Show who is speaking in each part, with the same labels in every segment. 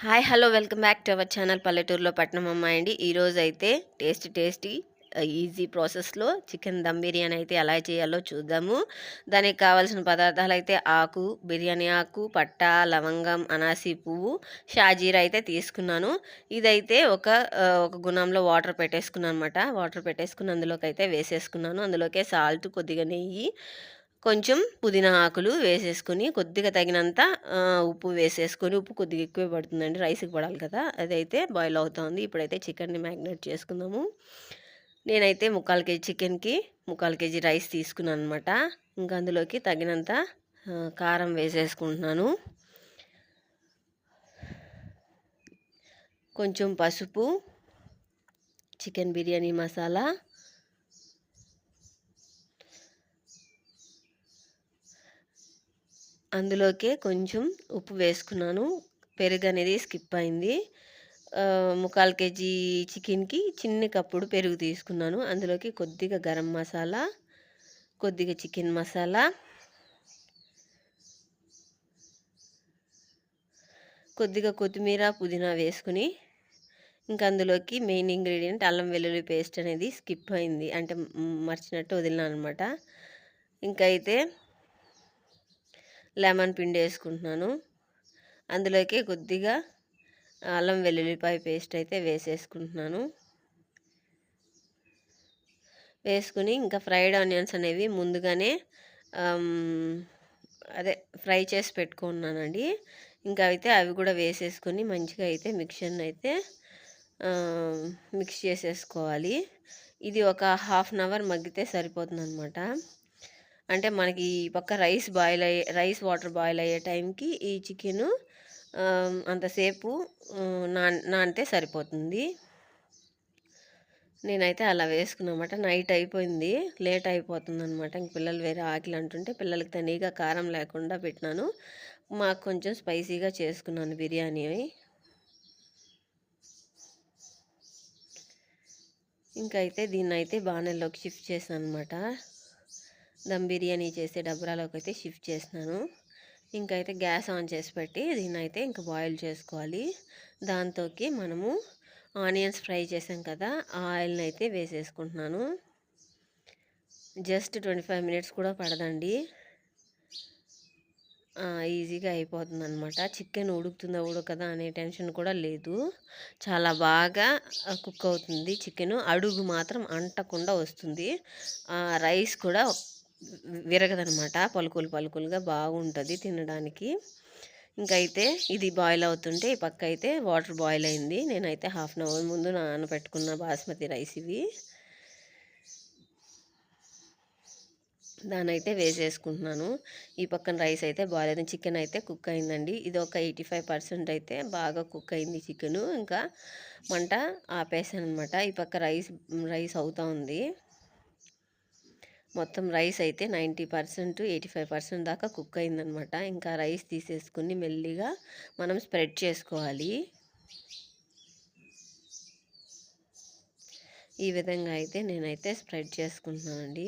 Speaker 1: Hi hello welcome back to our channel పల్లెటూరులో పట్నం అమ్మాయి అండి. ఈరోజు అయితే టేస్టీ ఈజీ ప్రాసెస్లో చికెన్ దమ్ బిర్యానీ అయితే ఎలా చేయాలో చూద్దాము. దానికి కావాల్సిన పదార్థాలు అయితే ఆకు, బిర్యానీ ఆకు, పట్ట, లవంగం, అనాసి పువ్వు, షాజీరా అయితే తీసుకున్నాను. ఇదైతే ఒక గుణంలో వాటర్ పెట్టేసుకున్నాను అనమాట. వాటర్ పెట్టేసుకుని అందులోకి అయితే వేసేసుకున్నాను. అందులోకే సాల్ట్, కొద్దిగా నెయ్యి, కొంచెం పుదీనా ఆకులు వేసేసుకొని కొద్దిగా తగినంత ఉప్పు వేసేసుకొని, ఉప్పు కొద్దిగా ఎక్కువే పడుతుందండి, రైస్కి పడాలి కదా. అదైతే బాయిల్ అవుతుంది. ఇప్పుడైతే చికెన్ని మ్యాగ్నేట్ చేసుకుందాము. నేనైతే 3/4 కేజీ చికెన్కి 3/4 కేజీ రైస్ తీసుకున్నాను అనమాట. ఇంకా అందులోకి తగినంత కారం వేసేసుకుంటున్నాను, కొంచెం పసుపు, చికెన్ బిర్యానీ మసాలా, అందులోకే కొంచెం ఉప్పు వేసుకున్నాను. పెరుగు అనేది స్కిప్ అయింది. 3/4 కేజీ చికెన్కి చిన్ని కప్పుడు పెరుగు తీసుకున్నాను. అందులోకి కొద్దిగా గరం మసాలా, కొద్దిగా చికెన్ మసాలా, కొద్దిగా కొత్తిమీర, పుదీనా వేసుకుని, ఇంకా అందులోకి మెయిన్ ఇంగ్రీడియంట్ అల్లం వెల్లుల్లి పేస్ట్ అనేది స్కిప్ అయింది, అంటే మర్చినట్టు వదిలినాను అనమాట. ఇంకా అయితే లెమన్ పిండి వేసుకుంటున్నాను. అందులోకి కొద్దిగా అల్లం వెల్లుల్లిపాయ పేస్ట్ అయితే వేసేసుకుంటున్నాను. వేసుకుని ఇంకా ఫ్రైడ్ ఆనియన్స్ అనేవి ముందుగానే ఫ్రై చేసి పెట్టుకున్నానండి. ఇంకా అయితే అవి కూడా వేసేసుకొని మంచిగా అయితే మిక్స్ చేసేసుకోవాలి. ఇది ఒక హాఫ్ అన్ అవర్ మగ్గితే సరిపోతుంది అనమాట. అంటే మనకి ఈ పక్క రైస్ వాటర్ బాయిల్ అయ్యే టైంకి ఈ చికెను అంతసేపు నానితే సరిపోతుంది. నేనైతే అలా వేసుకున్నమాట. నైట్ అయిపోయింది, లేట్ అయిపోతుంది అనమాట. ఇంక పిల్లలు వేరే ఆకలి అంటుంటే పిల్లలకి తనీగా కారం లేకుండా పెట్టినాను. మాకు కొంచెం స్పైసీగా చేసుకున్నాను బిర్యానీ. ఇంకైతే దీన్నైతే బాణల్లోకి షిఫ్ట్ చేశాను అనమాట. దమ్ బిర్యానీ చేసే డబ్రాలోకి అయితే షిఫ్ట్ చేసినాను. ఇంకైతే గ్యాస్ ఆన్ చేసి పెట్టి దీన్నైతే ఇంకా బాయిల్ చేసుకోవాలి. దాంతోకి మనము ఆనియన్స్ ఫ్రై చేసాం కదా, ఆ ఆయిల్ని అయితే వేసేసుకుంటున్నాను. జస్ట్ 25 మినిట్స్ కూడా పడదండి, ఈజీగా అయిపోతుంది అనమాట. చికెన్ ఉడుకుతుందా ఉడకదా అనే టెన్షన్ కూడా లేదు. చాలా బాగా కుక్ అవుతుంది చికెన్. అడుగు మాత్రం అంటకుండా వస్తుంది. రైస్ కూడా విరగదనమాట, పలుకులుగా బాగుంటుంది తినడానికి. ఇంకైతే ఇది బాయిల్ అవుతుంటే ఈ పక్క అయితే వాటర్ బాయిల్ అయింది. నేనైతే హాఫ్ అన్ అవర్ ముందు నానబెట్టుకున్న బాస్మతి రైస్ ఇవి, దాన్ని అయితే వేసేసుకుంటున్నాను. ఈ పక్కన రైస్ అయితే బాయిల్ అయింది, చికెన్ అయితే కుక్ అయిందండి. ఇది ఒక 85% అయితే బాగా కుక్ అయింది చికెను. ఇంకా మంట ఆపేసాను అనమాట. ఈ పక్క రైస్ అవుతూ ఉంది. మొత్తం రైస్ అయితే 90% 85% దాకా కుక్ అయిందనమాట. ఇంకా రైస్ తీసేసుకుని మెల్లిగా మనం స్ప్రెడ్ చేసుకోవాలి. ఈ విధంగా అయితే నేనైతే స్ప్రెడ్ చేసుకుంటున్నానండి.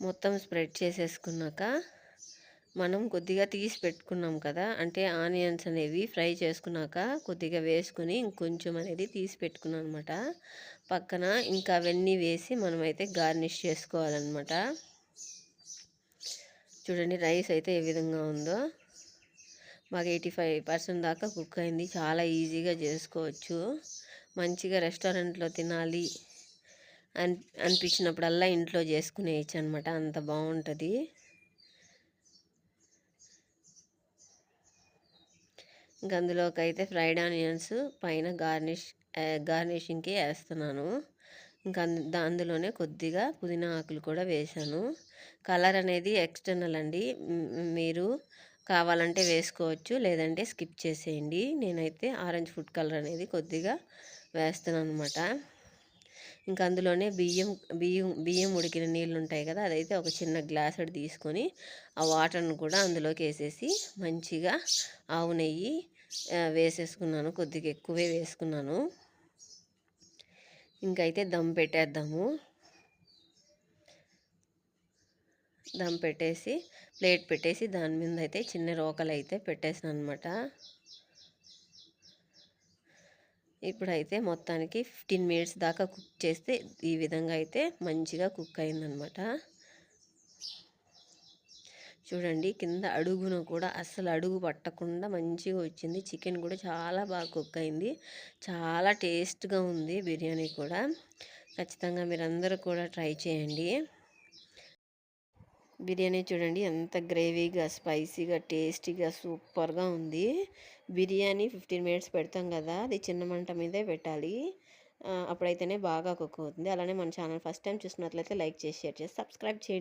Speaker 1: మొత్తం స్ప్రెడ్ చేసేసుకున్నాక మనం కొద్దిగా తీసి పెట్టుకున్నాం కదా, అంటే ఆనియన్స్ అనేవి ఫ్రై చేసుకున్నాక కొద్దిగా వేసుకుని ఇంకొంచెం అనేది తీసి పెట్టుకున్నాం అనమాట పక్కన. ఇంకా అవన్నీ వేసి మనమైతే గార్నిష్ చేసుకోవాలన్నమాట. చూడండి రైస్ అయితే ఏ విధంగా ఉందో, మాకు 85% దాకా కుక్ అయింది. చాలా ఈజీగా చేసుకోవచ్చు. మంచిగా రెస్టారెంట్లో తినాలి అనిపించినప్పుడల్లా ఇంట్లో చేసుకునేయచ్చు అనమాట, అంత బాగుంటుంది. ఇంక అందులోకి అయితే ఫ్రైడ్ ఆనియన్స్ పైన గార్నిషింగ్కి వేస్తున్నాను. ఇంకా అందులోనే కొద్దిగా పుదీనా ఆకులు కూడా వేసాను. కలర్ అనేది ఎక్స్టర్నల్ అండి, మీరు కావాలంటే వేసుకోవచ్చు, లేదంటే స్కిప్ చేసేయండి. నేనైతే ఆరెంజ్ ఫుడ్ కలర్ అనేది కొద్దిగా వేస్తున్నాను అనమాట. ఇంకా అందులోనే బియ్యం ఉడికిన నీళ్ళు ఉంటాయి కదా, అదైతే ఒక చిన్న గ్లాస్ తీసుకొని ఆ వాటర్ను కూడా అందులోకి వేసేసి మంచిగా ఆవు నెయ్యి వేసేసుకున్నాను, కొద్దిగా ఎక్కువే వేసుకున్నాను. ఇంకైతే దమ్ పెట్టేద్దాము. దమ్ పెట్టేసి ప్లేట్ పెట్టేసి దాని మీద అయితే చిన్న రోకలు అయితే పెట్టేసాను అనమాట. ఇప్పుడైతే మొత్తానికి 15 మినిట్స్ దాకా కుక్ చేస్తే ఈ విధంగా అయితే మంచిగా కుక్ అయిందనమాట. చూడండి కింద అడుగున కూడా అస్సలు అడుగు పట్టకుండా మంచిగా వచ్చింది. చికెన్ కూడా చాలా బాగా కుక్ అయింది. చాలా టేస్ట్గా ఉంది బిర్యానీ కూడా. ఖచ్చితంగా మీరందరూ కూడా ట్రై చేయండి. బిర్యానీ చూడండి ఎంత గ్రేవీగా, స్పైసీగా, టేస్టీగా, సూపర్గా ఉంది. బిర్యానీ 15 మినిట్స్ పెడతాం కదా, అది చిన్న మంట మీదే పెట్టాలి. అప్పుడైతేనే బాగా కుక్ అవుతుంది. అలానే మన ఛానల్ ఫస్ట్ టైం చూసినట్లయితే లైక్ చేసి, షేర్ చేసి, సబ్స్క్రైబ్ చేయండి.